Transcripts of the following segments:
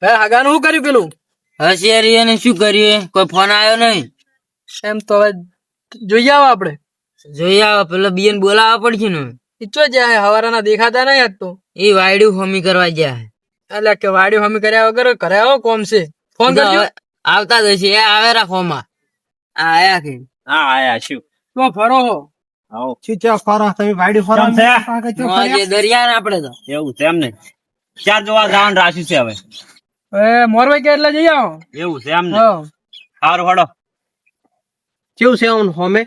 ભાઈ હગાનું શું કર્યું પેલું? હોશિયારી ને શું કર્યું? કોઈ ફોન આવ્યો નહીં. એમ તો હવે જોઈએ આવો આપડે. જોઈ આવો, પેલો બીએન બોલાવવા પડશે ને. ઈચ્છો જાય હવારાના દેખાતા નહીં આજ તો. એ વાયડું હોમી કરવા ગયા. એટલે કે વાડીઓ હમી કર્યા વગર ઘરે આવો કોમ છે. ફોન કરજો. આવતા જ હશે. એ આવે રાખોમાં. આ આયા કે હા આયા શું તો ફરો હો. આવો શું ચા ફરો તમે વાડી ફરો કેમ છે? મોજે દરિયા ને આપડે તો. એવું છે એમ ને ચાર જોવા જવાનું રાખ્યું છે હવે. એ મોરવાઈ કે એટલે જઈ આવો. એવું છે એમ ને હા સારું હડો. કેવું છે હોમે?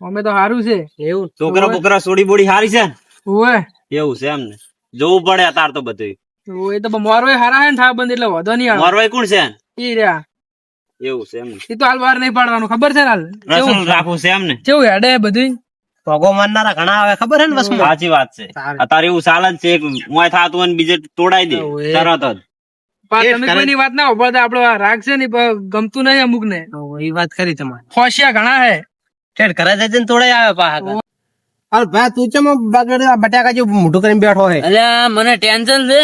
હોમે તો સારું છે. એવું છોકરા બોકરા સોડી બોડી હારી છે ને? ઓએ એવું છે એમ ને જોવું પડે અતાર તો બધું. એ તો મોરવાઈ હારા હે ને ઠા બંધ એટલે વધો નહીં આવે. મોરવાઈ કોણ છે? ઈ રહ્યા. એવું છે એમ ને ઈ તો હાલ બહાર નહીં પાડવાનું ખબર છે ને હાલ. રસમ રાખવું છે એમ ને. કેવું હેડે બધું. ભોગો મારનારા ઘણા આવે ખબર હે ને વસમાં. સાચી વાત છે. અત્યારે એવું ચાલે જ છે એક મોય થાતું હોય ને બીજે તોડાઈ દે તરત જ. પણ તમે કોઈની વાત ના ઉભરતા આપડો આ રાગ છે ને ગમતું નહીં અમુક ને. એ વાત કરી તમારે. હોશિયા ઘણા હે. ઠેર ઘરે જઈને તોડાઈ આવે પાછા. અરે ભાઈ તું ચમ બગડે બટાકા જેવું મોઢું કરીને બેઠો હે? અલ્યા મને ટેન્શન છે.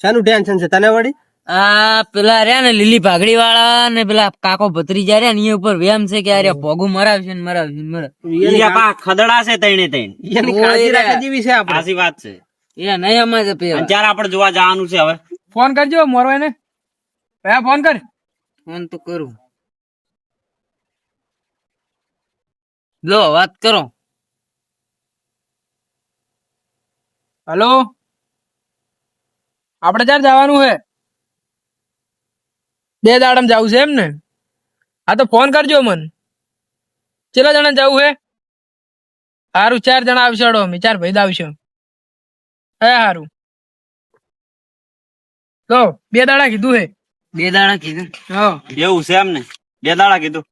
શાનું ટેન્શન છે તને વળી? આ પેલા રહ્યા ને લીલી પાઘડી વાળા ને પેલા કાકો ભત્રીજા રહ્યા ને એ ઉપર વેમ છે કે અરે ભોગું મરાવશે ને મરાવશે ને મરાવશે. ઈ આપા ખદડા છે તઈને તઈને. એની કાળજી રાખે જેવી છે આપણે. સાચી વાત છે. એ નહીં અમારે અને ત્યારે આપણે જોવા જવાનું છે હવે. ફોન કરજો મોરવાઈ ને. ભાઈ ફોન કર. ફોન તો કરું. લો વાત કરો. હલો આપડે ક્યારે જવાનું હે? 2 દાડમ જવું છે એમ ને? હા તો ફોન કરજો મન. કેટલા જણા જવું હે? સારું 4 જણા આવશે. અમે 4 ભાઈ આવશે. હે સારું તો 2 દાડા કીધું હે. 2 દાડા કીધું. હા એવું છે એમ ને 2 દાડા કીધું.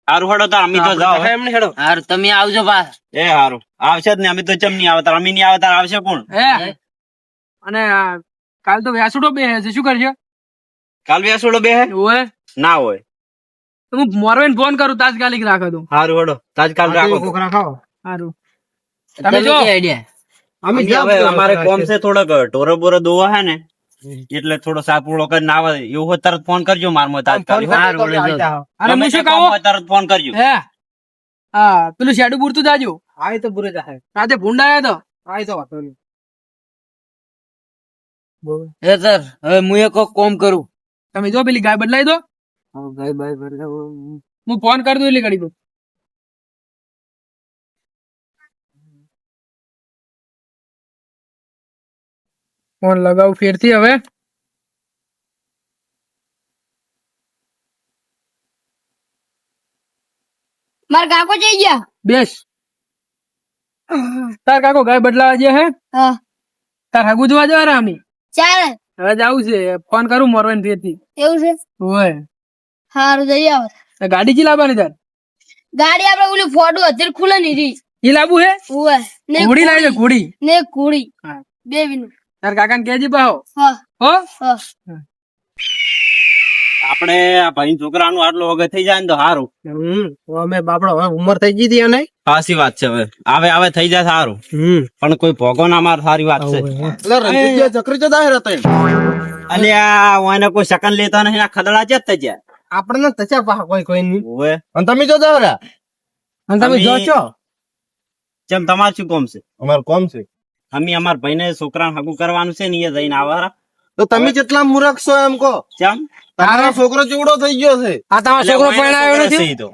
હારું હડો તાર અમે તો જાવ એમ નહીં હેડો. હારું તમે આવજો પાછા. એ હારું આવશે જ ને અમે તો ચમ નહીં આવતા અમે નહીં આવતા આવશે કોણ? હે અને કાલ તો વ્યાસુડો બે છે શું કરશે? કાલ વ્યાસોડો બે હે ઓય ના હોય. તો હું મોરવાઈને ફોન કરું તાત્કાલિક રાખો તો. હારું હડો તાજકાલ રાખો તો. કોકરા ખાઓ. સારું તમે જો. કે આઈડિયા? અમે હવે અમારે કોમ છે થોડોક ઢોરો બોરો દોવા હે ને એટલે થોડો સાપુડો કરીને આવે એવું હોય તરત ફોન કરજો મારમાં તાત્કાલિક. અરે હું શું કામ કહું? હોય તરત ફોન કરજો. હે હા પેલું શેડું પૂરતું જાજો. આ તો પૂરે જાય. રાતે ભૂંડાયા તો. આ તો વાતો નહીં. એ સર હવે હું એક કોમ કરું. તમે જો પેલી ગાય બદલાઈ દો. ભાઈ ભાઈ હું ફોન કરી દઉં એટલે કરી દઉં. ફોન લગાવું ફેરથી હવે. મારા કાકો જઈ ગયા. બેસ. તાર કાકો ગાય બદલાવા જે હે? હા તાર હગુ જોવા જવા રામી. ચાલે હવે જાવું છે. ફોન કરું મોરવાઈને ફેરથી. એવું છે. હોય સારું જઈ આવો. ગાડી ચી લાવવાની તાર? ગાડી આપડે ઓલું ફોડું અત્યારે ખુલે ની રી. ઈ લાવવું હે? ઓય ને ઘોડી લાવી દે ઘોડી. ને કુડી હા. બે વિનું. તાર કાકાને કહેજે પાહો. હા હો હા આપણે આ ભાઈ છોકરાનું આટલો વગર થઈ જાય ને તો સારું. અમે બાપડો હવે ઉંમર થઈ ગઈ હતી અને સાચી વાત છે. હવે આવે થઈ જાય સારું પણ કોઈ ભોગો ના માર સારી વાત છે. ચક્રી જતા હતા અલ્યા ઓને કોઈ શકન લેતા નહીં આ ખદડા છે જ ત્યાં. આપણને તચા પા કોઈ નહીં. ઓવે અને તમે જો દવરા અને તમે જો છો જેમ તમારે શું કોમ છે? અમાર કોમ છે. અમે અમાર ભાઈને છોકરાને હગું કરવાનું છે ને એ જઈને આવારા. તો તમે જેટલા મૂર્ખ છો એમ કહો. કેમ? તમારો છોકરો ચેવડો થઈ ગયો છે. આ તમારો છોકરો પરણાયો છોકરો નથી? છે ઈ તો.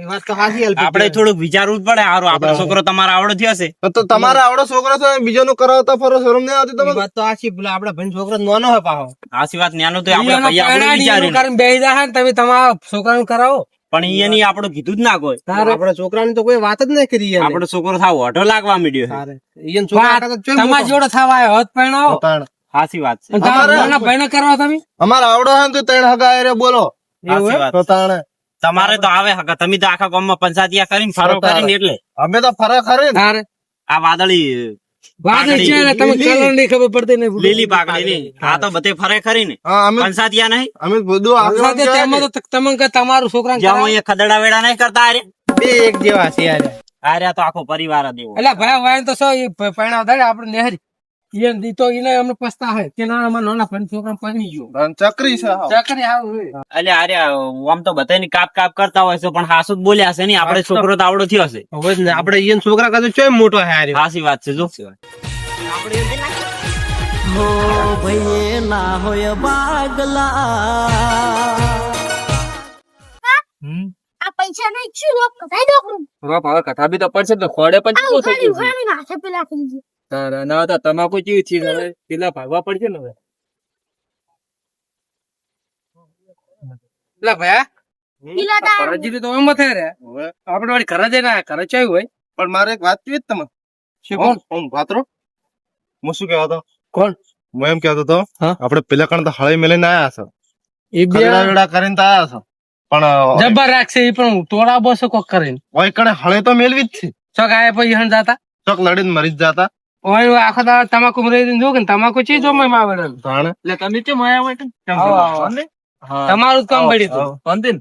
એ વાત તો સાચી અલ્પી. આપણે થોડુંક વિચારવું જ પડે. હારું આપણો છોકરો તમારો આવડો થયો છે. તો તમારા આવડો છોકરો છે બીજો નું કરાવતા ફરો શરમ નહીં આવતી તમે? વાત તો સાચી. પેલા આપડા ભાઈ છોકરો નાનો હોય પાહો. આસી વાત ન્યાનો તો આપણે ભાઈ આપણે વિચાર્યું. બેહી જા ને તમે તમારા છોકરાનું કરાવો. પણ એની આપણે કીધું જ ના કોઈ. આપડા છોકરાની તો કોઈ વાત જ નહીં કરી એને. આપણો છોકરો થાવ અઢો લાગવા માંડ્યો છે. તારે ઈયન છોકરા આગળ તો ચેમ તમારા જોડે થવા આવ્યો હોત પરણાવો. તાણ. સાચી વાત છે. અને તમારા નાના ભાઈને કરવા તમે. અમારા આવડો હોય ને તો ત્રણ હગા રે બોલો. સાચી વાત. તો તાણે તમારે તો આવે હગા. તમે તો આખા ગામમાં પંચાયતિયા કરીને ફરો કરીને એટલે અમે તો ફરક ખરી ને. તારે આ વાદળી વાત છે ને તમે કલર ની ખબર પડતી નહીં. લીલી પાકડી ની આ તો બધે ફરે ખરી ને હા અમે પંચાયતિયા નહીં. અમે બધું આગળ સાથે તેમાં તો તમે કે તમારું છોકરાને જ્યાં કરાવો. એ ખદડા વેડા નહીં કરતા અરે બે એક જેવા છે યાર. આર્યા તો આખો પરિવાર જ એવો. એટલે ભાઈ વાય તો શું પરણાવ થાય આપણે નેહરી. ઈયન દીતો ઈને અમને પસ્તા હે કે ના અમાર નાના ભાઈ છોકરા પની ગયો ચકરી છે ચકરી આવ અલે અરે આમ તો બધાની કાપ કાપ કરતા હોય છે પણ હાસુ જ બોલ્યા હશે નહીં આપણે છોકરો તો આવડો થયો હશે હવે જ ને આપણે ઈયન છોકરા કાતો ચોય મોટો હે આર્યો હાસી વાત છે જો આ પૈસા નહીં શું રોપ કસાઈ દો રોપ હવે કથા બી તો પડશે ને ખોડે પણ આ ઉખાડી ઉખાડી નાખે પેલા કરી ના તો તમાકુ ચીવી થી હવે પેલા ભાગવા પડશે ને હવે પેલા ભયા પેલા તા પરજીરી તો એમ થાય રે આપણે વાળી ઘરે જઈને આયા ઘરે ચાય હોય પણ મારે એક વાત કહી તમે વાતરો હું શું કહેતો હતો કોણ હું એમ કહેતો હતો હા? આપણે પેલા કણ તો હળી મેલીને આયા છો એ બે ખરડા વેડા કરીને તો આયા છો પણ જબર રાખશે એ પણ તોડા બોસે કોક કરીને ઓય કણે હળી તો મેલવી જ છે ચોક આયા પછી હણ જાતા ચોક લડીને મરી જ જાતા ઓય આખો દાડો તમાકુ મરી જો કે તમાકુ ચી જો માં આવે જાણે એટલે તમે કેમ આયા હોય તમારું જ કામ પડ્યું તું અંતિમ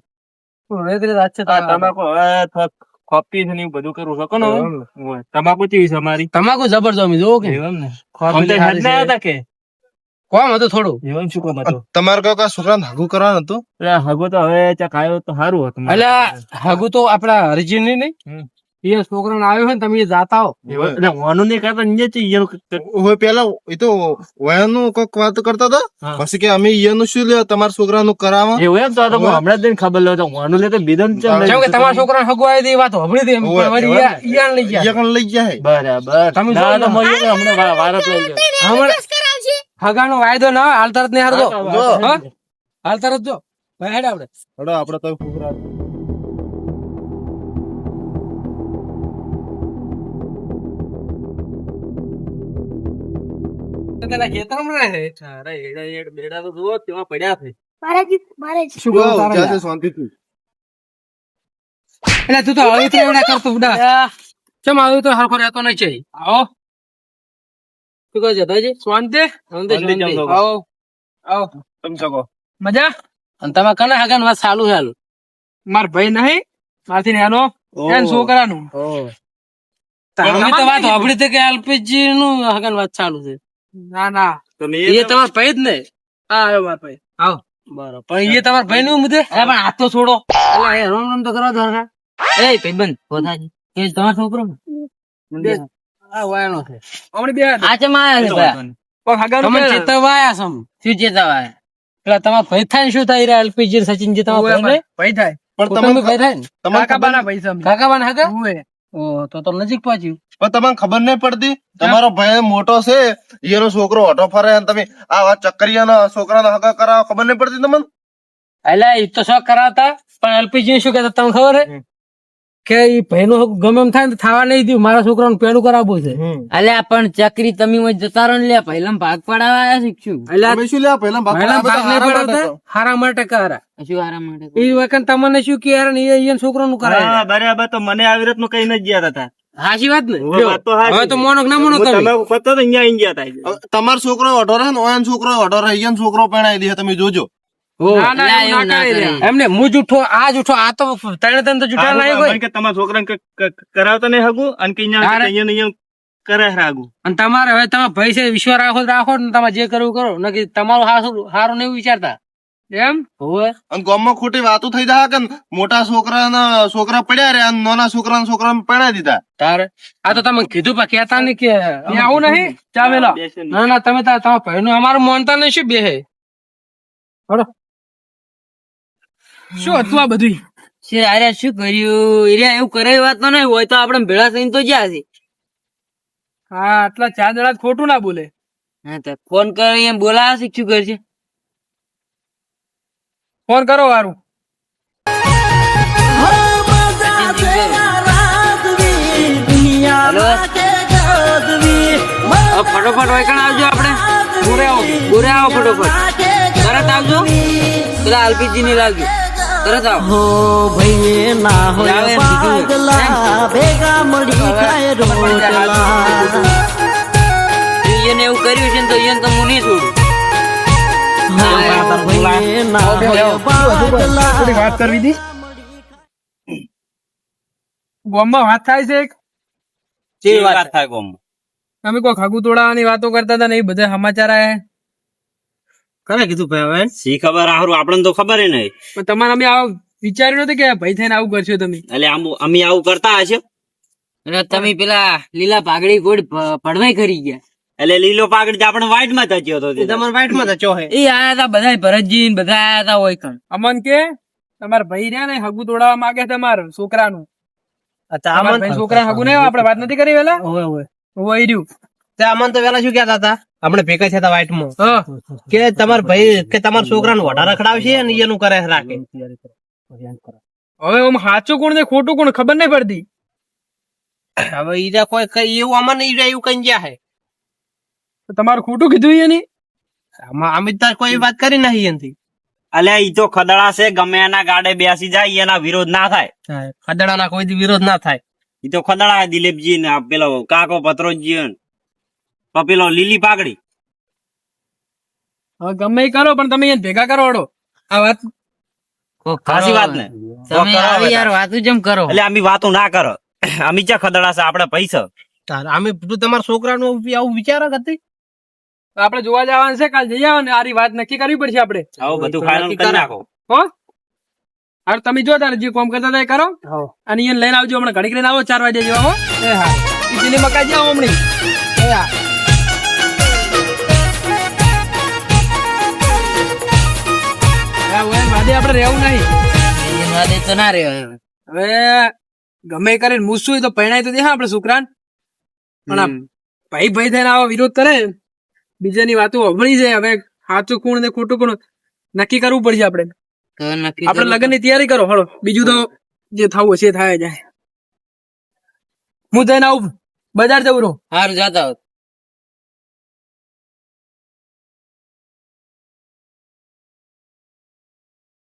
રેતરી રાત છે તમાકુ હવે કોપી છે ને એવું બધું કરવું શકો ને હવે તમાકુ ચીવી છે અમારી તમાકુ જબર જમી જો કે એમ ને હેડ ના હતા કે કોમ હતું થોડું એમ શું કોમ હતો તમારે કોઈ છોકરાને હાગુ કરવાનું હતું એટલે હગો તો હવે ચક આવ્યો તો સારું હતું એટલે હગુ તો આપડા હરિજી નહીં એ છોકરા આવ્યો હોય ને તમે જાતા હો એટલે વાનું નહીં કરતા નીચે છે ઈયર હવે પેલા એ તો વયાનું કોઈક વાત કરતા હતા હા. પછી કે અમે ઈયાનું શું લે તમારા છોકરાનું કરાવવા એવું એમ તો આ તો હું હમણાં જ જઈને ખબર લે તો વાનું લે તો બીદન છે જેમ કે તમારા છોકરા હગુ આવી હતી એ વાત હોભળી હતી એમ ઓવે, પણ વળી ઈયાન લઈ ગયા ઈયા કણ લઈ ગયા હે. બરાબર તમે ના જોઈ તો લો. મળી ગયો હમણાં વારત લઈ ગયો હમણાં કરાવશે હગાનો વાયદો ના હોય, હાલ તરત નહીં હારતો જો. હા? હાલ તરત જો ભાઈ હેડ આપણે હડો આપણે તો છોકરા તેના ખેતરમાં રહે અરે એડા બેડા તો જુઓ તેમાં પડ્યા છે મારે શું જો, કરું તારે જ્યાં છે યાર? શાંતિથી. એટલે તું તો આવી તો એવડા કરતો બુડા ચમ આવ્યું તો હરખો રહેતો નહીં છે આવો શું કહે છે દાદાજી શાંતિ શાંતિ, શાંતિ. આવો આવો તમે શકો મજા અને તમે કને હગન વાત ચાલુ છે હાલ માર ભાઈ નહીં મારથી નેનો એન છોકરાનું તમે તો વાત સાંભળી હતી કે એલપીજી નું હગન વાત ચાલુ છે ના ના એ તમારા ભાઈ જ ને હા આવ્યો મારા ભાઈ આવો બરોબર પણ એ તમારા ભાઈ નું મુદ્દે અરે પણ હાથ તો છોડો અલા, એ રોમ રોમ તો કરવા દો હરખા. એ ભાઈબંધ પોતાજી કે તમારો છોકરો ને? આ વાયનો છે હમણાં બે આ ચમ આયા છે ભાઈ? પણ હગાનું તમે કે- ચેતવવા આયા છો આમ. શું ચેતાવા પેલા તમારા ભાઈ થાય ને શું થાય રહ્યા એલપીજી સચિન જે તમારા ભાઈ ભાઈ થાય પણ પોતાનું તમને ભાઈ થાય ને તમને કાકાબાના ખબર- પૈસા અમે. કાકાબાના હગા ઉવે. ઓ તો નજીક પહોંચ્યું પણ તમને ખબર નહીં પડતી તમારો ભાઈ મોટો છે એનો છોકરો ઓટો ફરે અને તમે આ ચક્કરિયાના છોકરાના હગા કરાવો ખબર નહીં પડતી તમને એટલે એ તો શોખ કરાવતા પણ એલપીજી શું કહેતા તમને ખબર હે કે એ ભાઈ નું ગમે એમ થાય ને તો થવા નહીં દઉં મારા છોકરાનું પેલું કરાવવું છે અલ્યા પણ ચકરી તમે વચ્ચે જતા રહો ને લ્યા પહેલા ભાગ પડાવવા આયા શીખશું એટલે તમે શું લ્યા પહેલા ભાગ પહેલા ભાગ નહીં હારા પડાવતા, માટે હારા માટે કરા શું આરામ માટે એ વખત તમને શું કે યાર એ છોકરાનું કરાય હા બરાબર તો મને આવી રીતનું કઈ નથી ગયા હતા હાચી વાત ને હવે વાત તો હાચી. હવે તો મોનો કે ના મોનો હું તમે તમે પતો તો અહીંયા આઈ ગયા હતા હવે તમારો છોકરો ઓઢો રહે ને ઓયાનો છોકરો ઓઢો રહે ઈયાનો છોકરો પહેણાઈ દે તમે જોજો ના, ના, અલ્યા, એવું એવું ના ના કરે. કરે. એમને હું જૂઠો આ જૂઠો આ તો ત્રણે ત્રણ તો જૂઠા નહીં હોય કારણ કે તમારા છોકરાને કરાવતા નહીં હગું અને કે અહીંયા અરે. અહીંયા ને અહીંયા કરે હાગું અને તમારે હવે તમે ભાઈ છે વિશ્વાસ રાખો તો રાખો ને તમે જે કરવું કરો નક્કી તમારું હારું નહીં વિચારતા એમ હોય અને ગામમાં ખોટી વાતો થઈ જાય કે મોટા છોકરા પડ્યા રે અને નાના છોકરા પહેણાઈ દીધા તારે આ તો તમે કીધું પણ કહેતા નહીં કે અહીં આવું નહીં ચાવેલો બેસે નહીં. ના ના તમે તમારા ભાઈ નું અમારું માનતા નહીં શું બે હે શું હતું આ બધું છે અરે શું કર્યું એરિયા એવું કરે વાત તો નહીં હોય તો આપણે ભેળા થઈને તો જ્યાં છે હા આટલા 4 જણા જ ખોટું ના બોલે હા તો ફોન કરી એમ બોલાવા શીખશું કરશે ફોન કરો વારું હેલો ફટોફટ વૈકણ આવજો આપણે બોરે આવો ફટોફટ તરત આવજો પેલા એલપીજી ની લાવજો તરત આવો આવે એમ કીધું એને એવું કર્યું છે ને તો એને તો હું નહીં છોડું થોડી વાત કરવી હતી બોમ્બમાં વાત થાય છે એક કેવી વાત થાય ગામમાં? અમે કોઈ ખાગુ તોડાવાની વાતો કરતા હતા ને એ બધા સમાચાર આયા કોને કીધું ભાઈ હવે શી ખબર હારું આપણને તો ખબર ય નહીં. પણ તમારે અમે આવું વિચાર્યું નતું કે ભાઈ થઈને આવું કરશો તમે. એટલે અમે આવું કરતા હશે. અને તમે પેલા લીલા પાઘડી ગોળ પડવાય કરી ગયા. એટલે લીલો પાકડી આપણે વાઈટ માં થયો હતો તે. તમારા વાઈટ માં તો હે એ આયા હતા બધા ભરતજી ને બધા આયા હતા હોય કણ. અમન કે તમારા ભાઈ રહ્યા ને હગુ તોડાવવા માંગે તમારું છોકરાનું. અચ્છા તમારા ભાઈ છોકરા હગુ નહીં આપણે વાત નથી કરી વેલા ઓવે ઓવે વહી રહ્યું. તે અમન તો પેલા શું કહેતા હતા આપણે ભેગા થયા હતા વાઈટ માં હા કે તમારા ભાઈ કે તમારા છોકરાને વઢા રખડાવશે અને એનું કરે રાખે હવે આમ સાચું કોણ ને ખોટું કોણ ખબર નહીં પડતી. હવે ઈરા કોઈ કઈ એવું અમને ઈરા એવું કઈ ગયા હે તો તમારું ખોટું કીધું એની. અમે તાર કોઈ વાત કરી નહીં એનથી અલ્યા ઈ તો ખદડા છે, ગમે એના ગાડે બેસી જાય એના વિરોધ ના થાય. ખદડાના કોઈ વિરોધ ના થાય. ઈ તો ખદડા છે, દિલીપજી ને આ પેલો કાકો પત્રોજી ને પેલો લીલી પાકડી. હવે ગમે એ કરો પણ તમે એને ભેગા કરો હળો. આ વાત ખાસી વાત ને તમે આવી યાર વાતું જેમ કરો. એટલે અમે વાતો ના કરો. અમે ચા ખદડા છે આપણે પૈસા. અમે તમારા છોકરાનું આવું વિચાર હતી આપણે જોવા જવાનું છે કાલ જઈ આવો ને આરી વાત નક્કી કરવી પડશે આપણે. આવું બધું ફાઇનલ કરી નાખો. હો હાર તમે જો તારે જે કામ કરતા હતા એ કરો અને એને લઈને આવજો હમણાં ઘડીક લઈને આવો 4 વાગે જેવા. હો એ હા પેલી મકાઈ જાઓ હમણી. એ હા વાદે આપણે રહેવું નહીં. એની વાદે તો ના રહ્યો હવે. હવે ગમે એ કરીને મૂસું તો પરણાય તો દે હા આપણે છોકરાને. પણ આ ભાઈ ભાઈ થઈને આવો વિરોધ કરે બીજાની વાતો અભળી જાય. હવે સાચું કોણ ને ખોટું કોણ નક્કી કરવું પડશે આપણે. તો નક્કી આપણે કરો. લગ્ન ની તૈયારી કરો હળો. બીજું તો જે થવું હશે એ થાય જાય. હું જઈને આવું બજાર જવું રહું. હારું જાતા હોત.